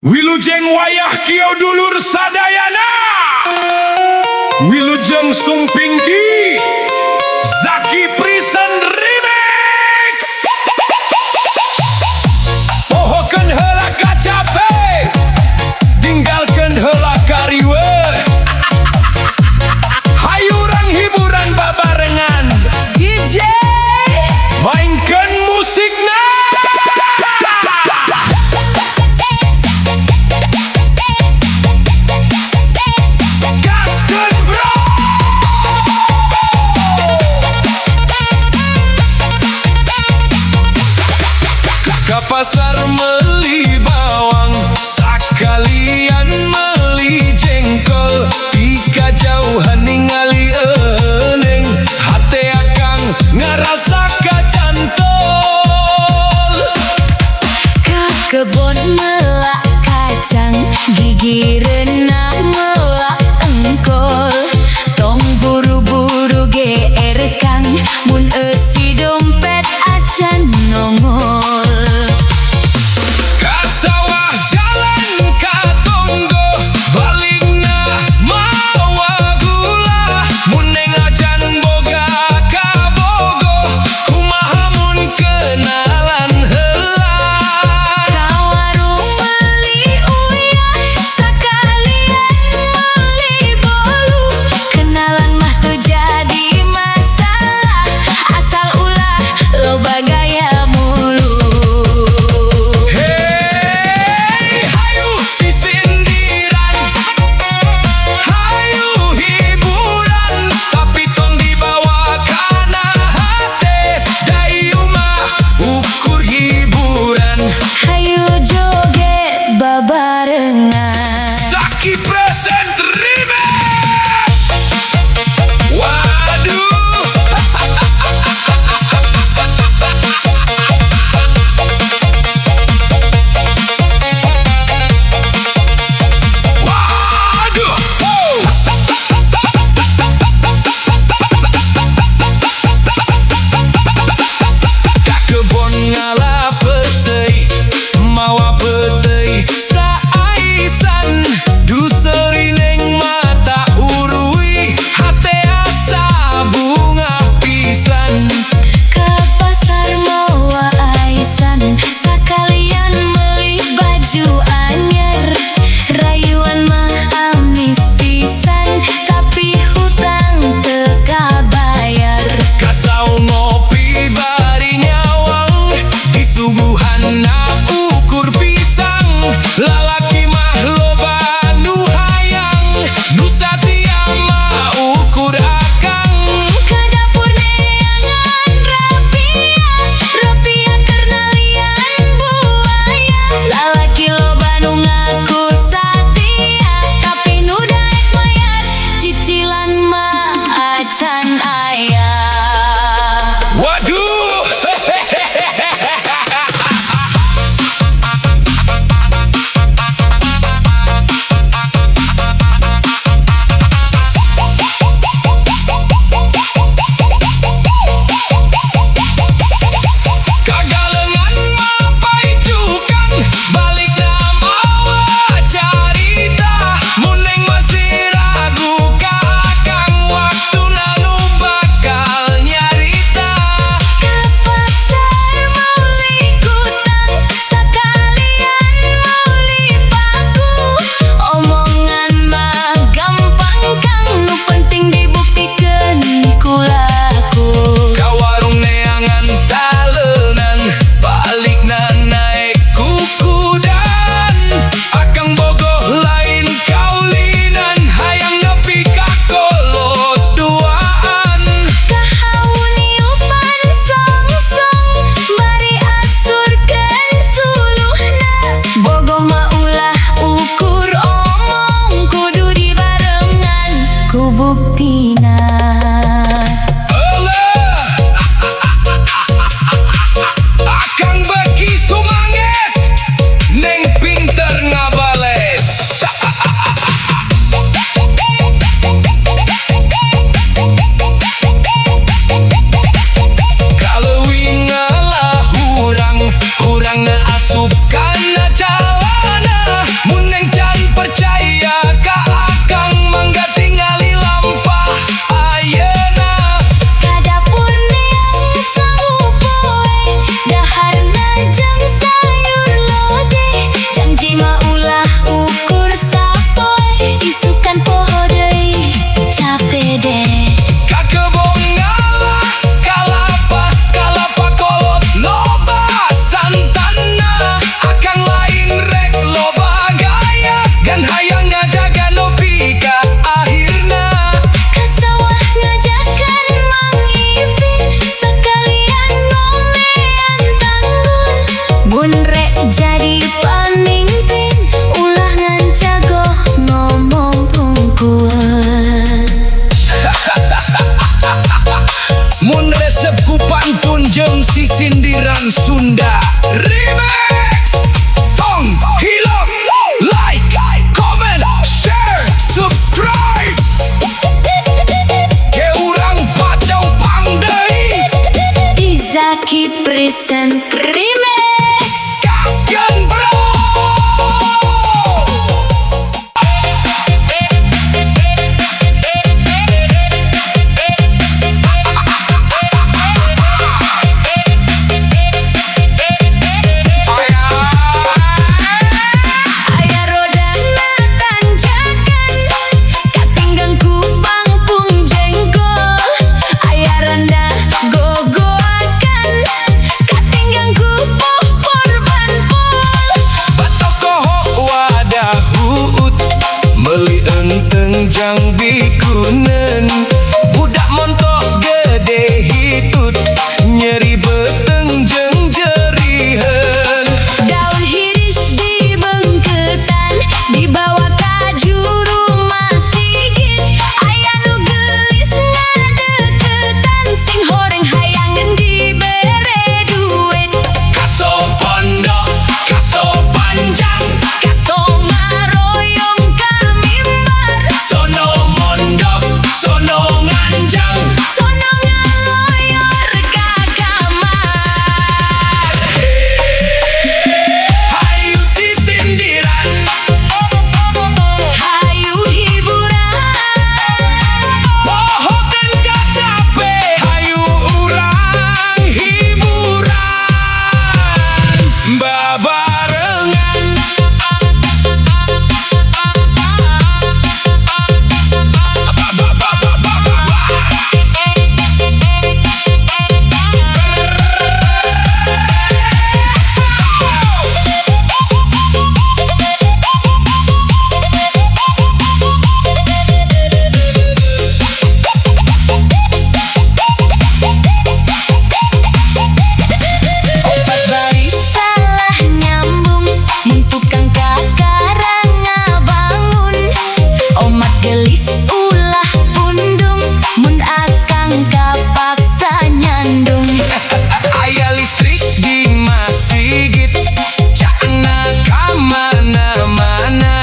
Wilujeng wayah kieu dulur sadayana, Wilujeng sumping di Zaki Prison Remix. Pohokeun heula kacape, tinggalkeun heula kariwe. Hayurang hiburan babarengan, DJ mainkeun musikna. Ka pasar meli bawang, sakalian meli jengkol. Di kajauhan ningali eneng, hate akang ngarasa kacantol. Ka kebon melak kacang, gigireuna melak engkol. Tong buru-buru GR kang, mun eusi dompet acan nongol. Kasawah jalan ka tonggo, balingna mawa gula. Mun neng acan boga ka bogo, kumaha mun kenalan heula. Ka warung meuli uyah, sakalian meuli bolu. Kenalan mah tuh jadi masalah, asal ulah loba gaya mulu. Hey, hayu sisindiran, hayu hiburan, tapi tong dibawa kana hate. Dayu mah ukur hiburan. Hayu joget babarengan. Zaki Present Remix. Waduh. Waduh. Wow. Ka kebon ngala petei, mawa petei saaisan, dusa jang bikunen budak montok gede hitut nyeri beteng jeng jerihen. Daun hiris di bengketan dibawa ka juru masigit aya nu geulis ngadeukeutan sing horeng hayangan dibere duit Kaso pondok, kaso panjang, kaso ngaroyong ka mimbar sono mondok, sono nganjang. sono ngaloyor ka kamar. Hayu si sindiran, Hayu hiburan, pohokeun kacape. Hayu urang hiburan, babarengan. obat bayi salah nyambung mun tukang kakarang ngabangun omat gelis ulah pundung mun akang kapaksa nyandung. Aya listrik di masigit cana kamana-mana.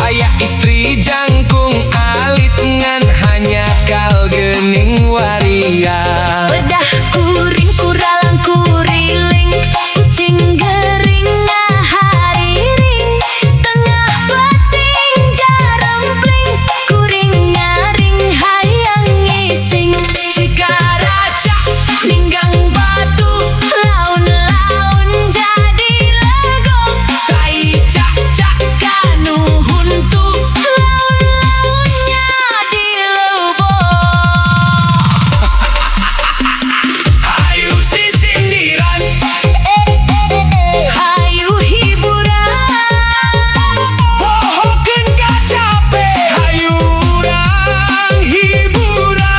Aya istri jangkung alit ngan hanya kal geuning waria. Bedah kuring kuralang kuriling kucing gering ngahariring tengah bating jarempling kuring ngaring hayang ngising Cikaraca ninggang batu laun-laun jadi legong tai cak-cak kanu huntu laun-launnya dilebok. Hayu si sindiran, Hayu hiburan, pohokeun kacape. Hayu urang hiburan,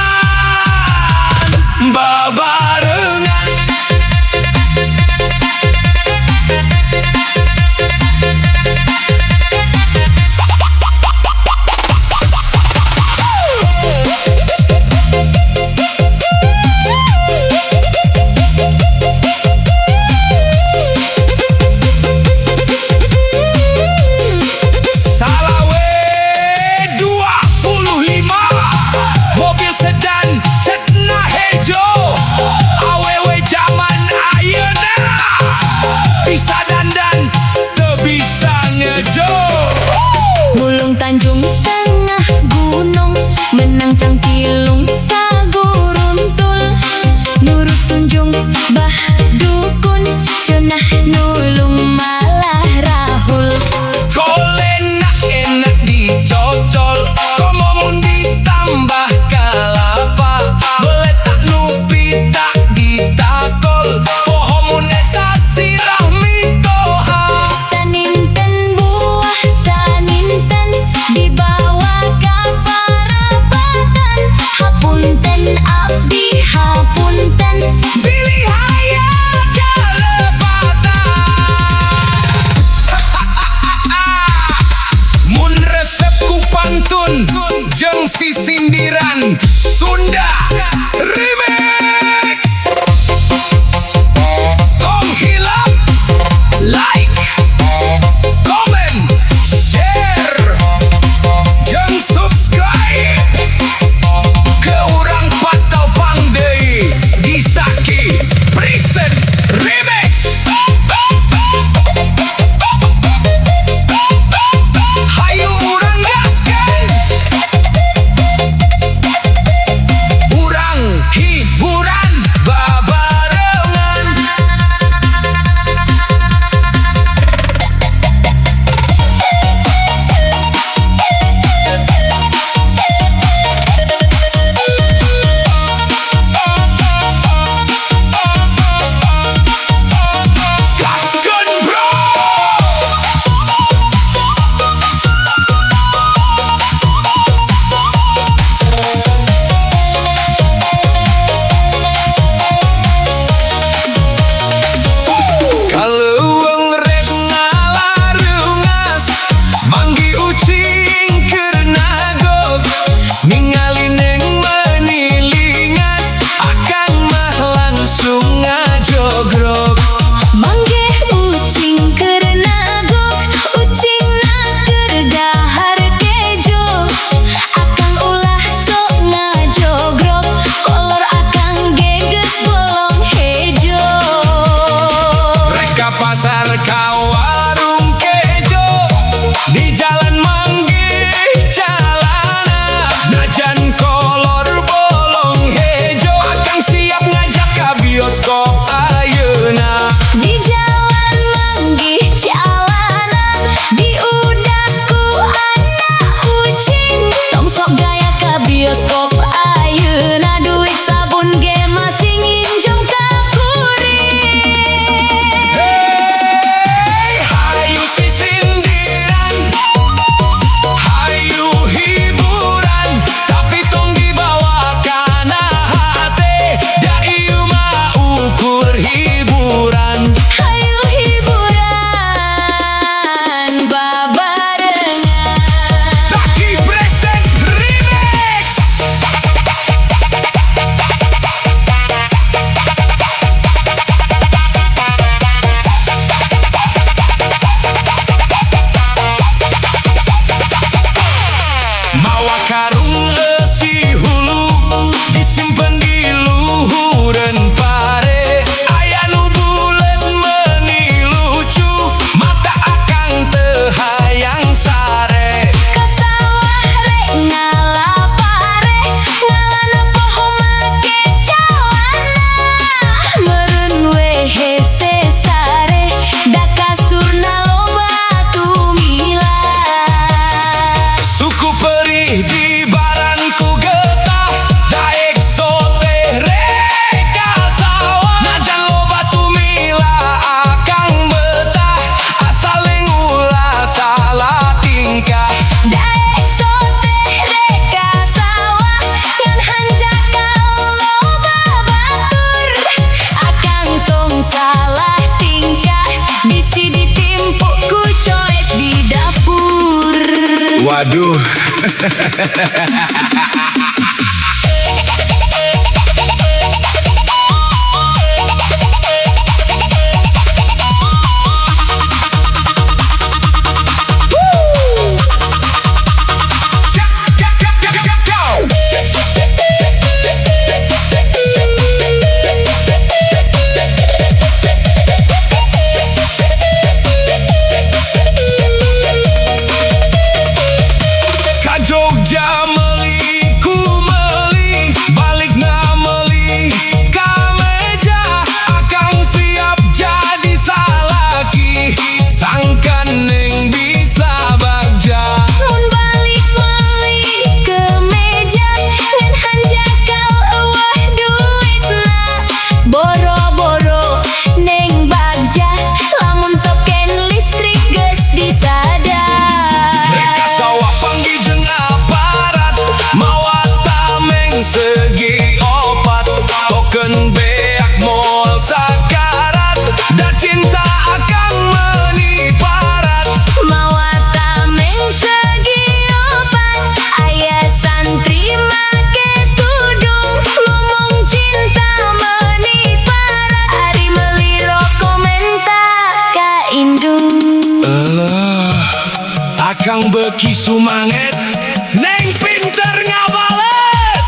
babarengan. Salawe 25 mobil sedan cetna hejo awewe zaman ayeuna bisa dandan teu bisa ngejo. mulung Tanjung tengah gunung menang cangkilung saguruntul nurus tunjung bah dukun cenah nulung malah rahul. Kolena enak dicocol, komomun ditambah kalapa. Boleh tak nupi tak ditakol, pohomun eta sirah mitoha. Saninten buah saninten dibawa ka parapatan hapunten abdi hapunten Pilih haya kalepatan. Mun resep ku pantun jeung si sindiran Sunda Remix. Tong hilap, like, comment, share, jeung subscribe ke urang Patau Pangdeui di Saki Present Remix. Hayu urang gaskeun, urang Waduh. Jogja meli ku meli balik na meli ka meja akang siap jadi salaki sangkan neng bisa bagja Mun balik meli ke meja ngan hanjakal eueuh duitna boro-boro neng bagja lamun token listrik geus disadar Mereka sawah panggil jeung aparat mawa tameng segi opat token beak moal sakarat da cinta akan meniparat mawa tameng segi opat aya santri make tudung ngomong cinta meniparat ari meuli rokomenta ka indung Akang beki sumanget neng pinter ngabales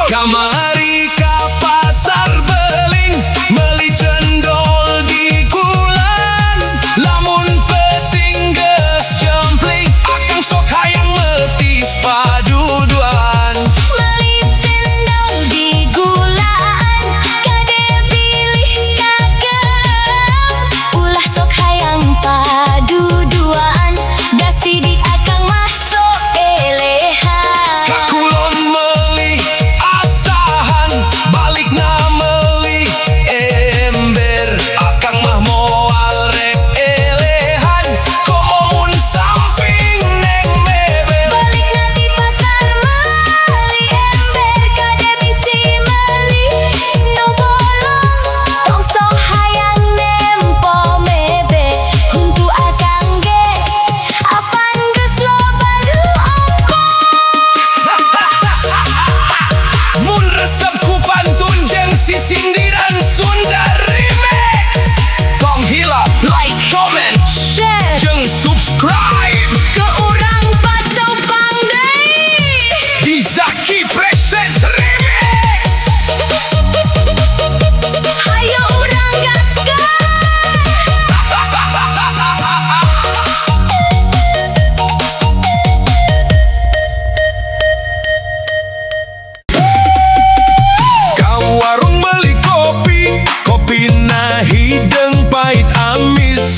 Kamari ka pasar beling meuli cendol di kulan lamun peuting geus jempling akang sok hayang metis paduduan meuli cendol di gulaan kade pilih kakeup ulah sok hayang paduduan da sidik akang masuk elehan Kakulon meuli asahan balik na meuli ember akang mah moal rek elehan komo mun samping neng mebe balik na di pasar meuli ember kade bisi meuli nu bolong tong sok hayang nempo mebe huntu akang ge apan geus loba nu mun resep ku pantun jeung si sindiran Sunda remix tong hilap like comment share jeung subscribe ke urang Pato Pangdei di Zaki Preset remix hayo urang gaskeun Ka warung beli kopi kopi na hideng pahit amis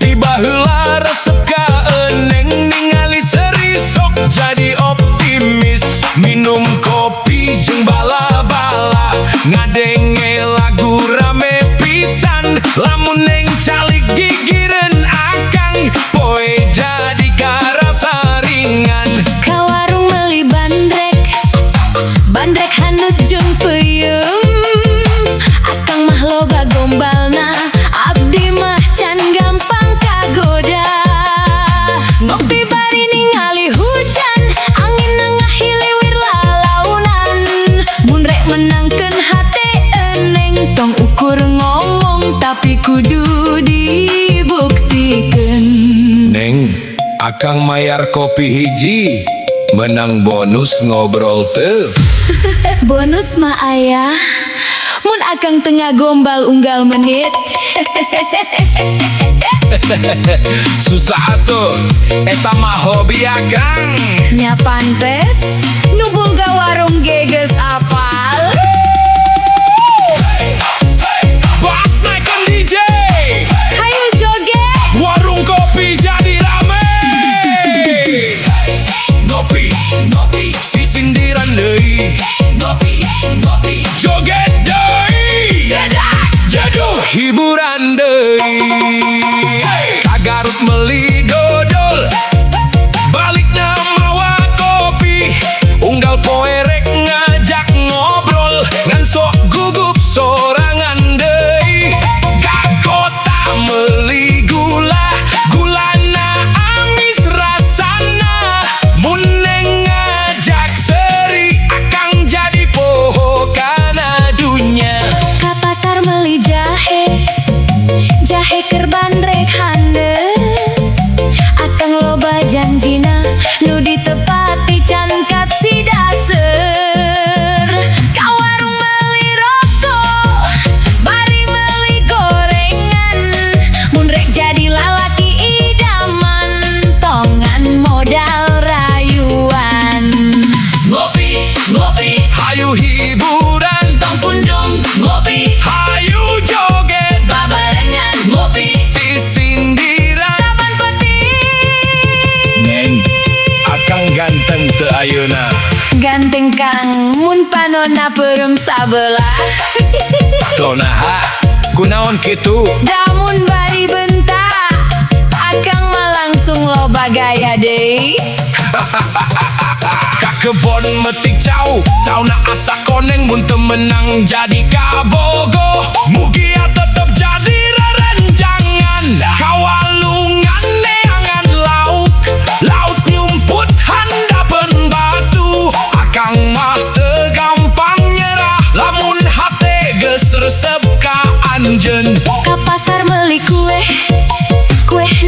tiba heula resep ka eneng ningali seri sok jadi optimis minum kopi jeung bala-bala ngadenge lagu rame pisan lamun neng calik gigireun akang poe jadi karasa ringan ka warung meuli bandrek hanut jeung peuyeum akang mah loba gombalna abdi mah can gampang kagoda ngopi bari ningali hujan angin ngahiliwir lalaunan mun rek menangkeun hate eneng tong ukur ngomong tapi kudu dibuktikeun Neng, akang mayar kopi hiji menang bonus ngobrol teu. bonus mah aya mun akang tengah gombal unggal menit Susah atuh, eta mah hobi akang. nya pantes nu boga warung geges apal Bas naikkan DJ, hayu joget warung kopi jadi rame. Ngopi, ngopi, si sindiran deui. Ngopi, ngopi, joget deui. Jaduh, hiburan deui. Ka Garut meuli dodol, balik na mawa kopi. ayeuna. Ganteng Kang mun panonna perem sabelah. Tonaha, kunaon kitu? Damun bari bentak Akang mah langsung loba gaya deui. Ka kebon metik jauh, cauna asa koneng mun teu menang jadi kabogo. Mugia tetep jadi rerenjangan, kawalungan neangan laut, laut nyumput handapeun batu. Akang mah teu gampang nyerah, lamun hate geus resep ka anjeun. Ka pasar meuli kue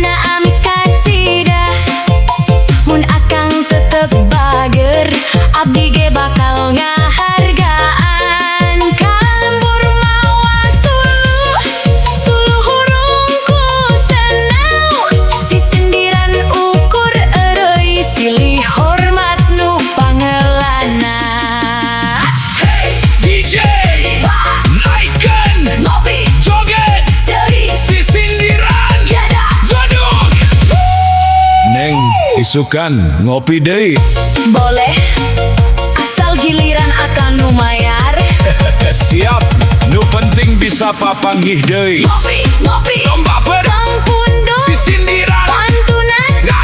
na amis katsida. Mun Akang tetep bager, abdi ge bakal ngahargaan. Kalembur mawa suluh hurungku senau. Si sendiran ukur eureui, silih hormat nu pangelana. DJ, naikkan, Ngopi, joget, seuri, si sindiran, jadah, jodok. Neng, isukan ngopi deui. boleh asal giliran Akang nu mayar. Siap, nu penting bisa papanggih deui. Ngopi, Lomba